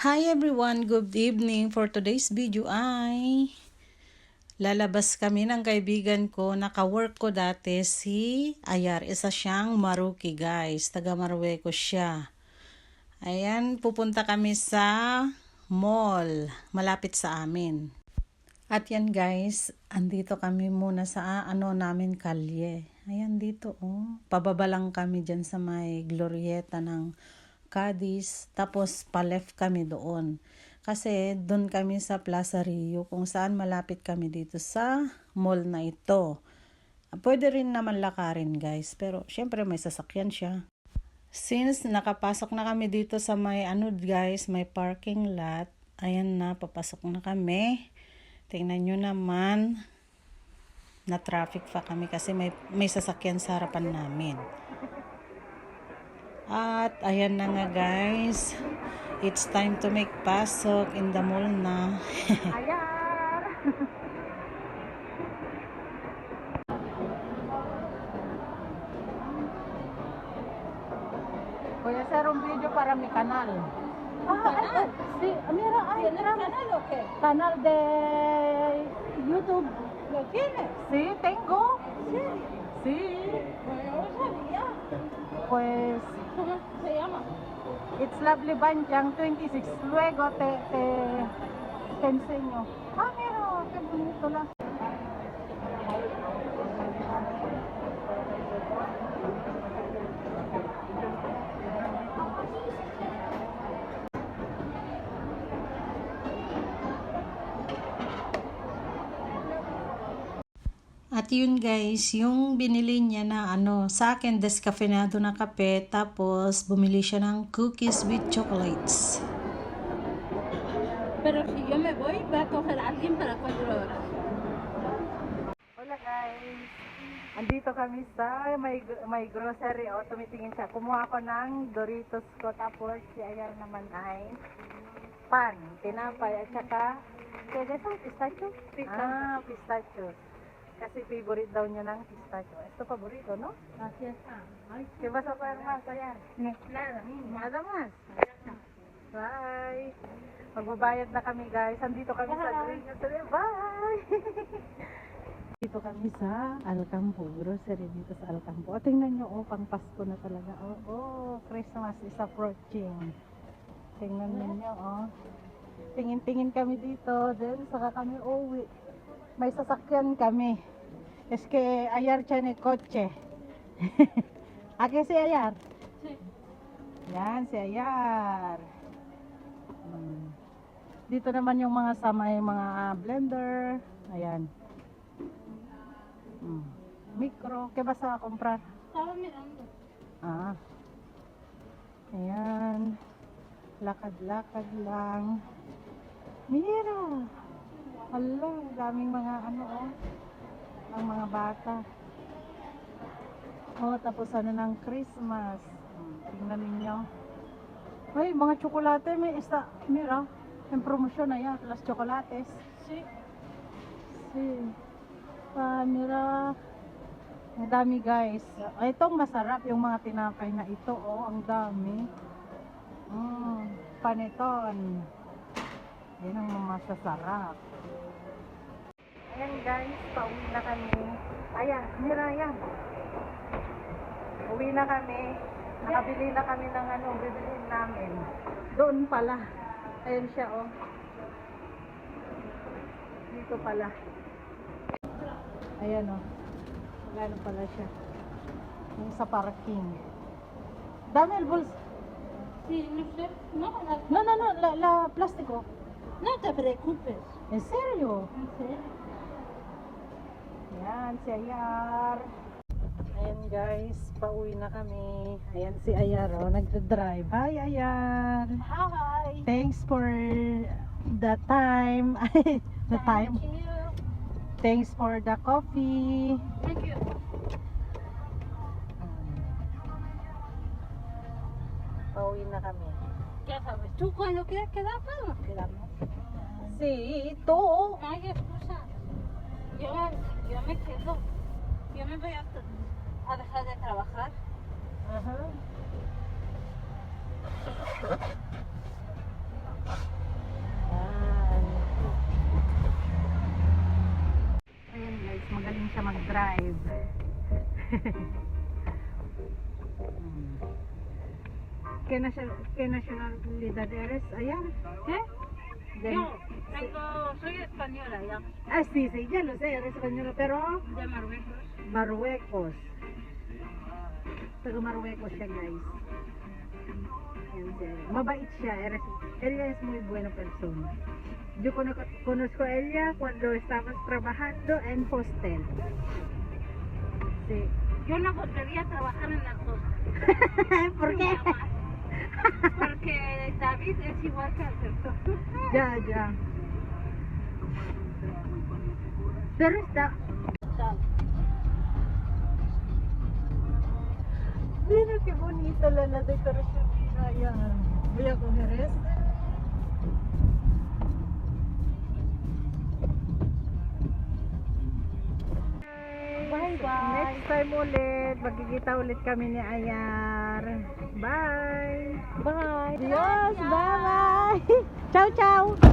Hi everyone, good evening. For today's video ay lalabas kami ng kaibigan ko. Naka-work ko dati si Ayar. Isa siyang Maruki guys. Taga Marruecos siya. Ayan, pupunta kami sa mall. Malapit sa amin. At yan guys, andito kami muna sa namin kalye. Ayan dito oh. Pababa lang kami dyan sa may glorieta ng Cadiz, tapos pa-left kami doon. Kasi doon kami sa Plaza Rio kung saan malapit kami dito sa mall na ito. Pwede rin naman lakarin guys, pero syempre may sasakyan siya. Since nakapasok na kami dito sa may guys, may parking lot. Ayan na, papasok na kami. Tingnan nyo naman, na traffic pa kami kasi may sasakyan sa harapan namin. At ayan na nga guys, it's time to make pasok in the mall na. Ayar! Voy a hacer un video para mi canal. ¿Canal? Sí, mira, ¿Tienes canal o qué? canal de YouTube. ¿Lo tienes? Sí, tengo. Sí. Sí, Pues yo no sabía. pues ¿Cómo se llama? It's Lovely Banjang 26. Luego te enseño. Ah, mira, qué bonito la. At yun guys, yung binili niya na sa akin descafeinado na kape, tapos bumili siya ng cookies with chocolates. Pero si yo me voy, va a coger a alguien para 4 horas. Hola guys! Andito kami sa may grocery. O, tumitingin siya. Kumuha ko ng Doritos ko. Tapos si Ayar naman ay pan, tinapay, at saka pwede sa pistachio? Pistachio. Kasi favorite daw niya ng pistachio. Ito paborito, no? Así está. Ay, ¿Qué vas a pagar más, Ayar? nada. Nada más. Bye! Magbabayad na kami guys. Andito kami sa Green Grocery. Bye! Dito kami sa Alcampo. Grocery dito sa Alcampo. O, tingnan nyo, pang Pasko na talaga. Christmas is approaching. Tingnan ninyo, Tingin-tingin kami dito. Then, saka kami uwi. May sasakyan kami. Es que Ayar tiene coche. Ake si Ayar? Sí. Yan, si Ayar. Dito naman yung mga mga blender. Ayan. Micro. ¿Qué vas a comprar? Estaba mirando. Ayan. Lakad-lakad lang. Mira. Hala, daming mga ang mga bata. Tapos ng Christmas. Tingnan ninyo. Ay, mga tsokolate, may isa. Mira, yung promosyon na yan, las chocolates. Sí. Sí. Mira. Ang dami guys. Itong masarap, yung mga tinapay na ito. Ang dami. Paneton. Yan ang masasarap. Ayan guys, pauwi na kami. Ayan, mira yan. Uwi na kami. Nakabili na kami ng bibilin namin. Doon pala. Ayan siya, Dito pala. Ayan, Magano pala siya. Yung sa parking. Dami el bols. Sí, no sé. No, No, la plástico. no te preocupes. ¿En serio? ¿En serio? Ayan, si Ayar. Ayan guys, pauwi na kami. Ayan si Ayar, nagdadrive. Hi Ayar! Hi. Thanks for the time. The time. Thank you. Thanks for the coffee. Thank you. Pauwi na kami. Ya sabes, tú cuando quieras quedarte, nos quedamos. Sí, tú. No hay excusa. Yo me quedo. Yo me voy a dejar de trabajar. Ajá. ¿Qué nacionalidad eres allá? ¿Eh? De- Yo soy española ya, Ah, sí, sí, ya lo sé, eres española, pero de Marruecos. Marruecos. Taga Marruecos siya, guys. Yan siya. Mabait siya. Ella es muy buena persona. Yo conozco a ella cuando estábamos trabajando en hostel. Sí. Yo no podría trabajar en la costa. ¿Por qué? Jamás. Porque David es igual que Alberto. Ya. Pero está... Mira qué bonita la decoración. Ayan. Voy a coger este. Bye-bye. Next time ulit, magkikita ulit kami ni Ayar. Bye! Bye. Adios! Bye-bye! Ciao, ciao!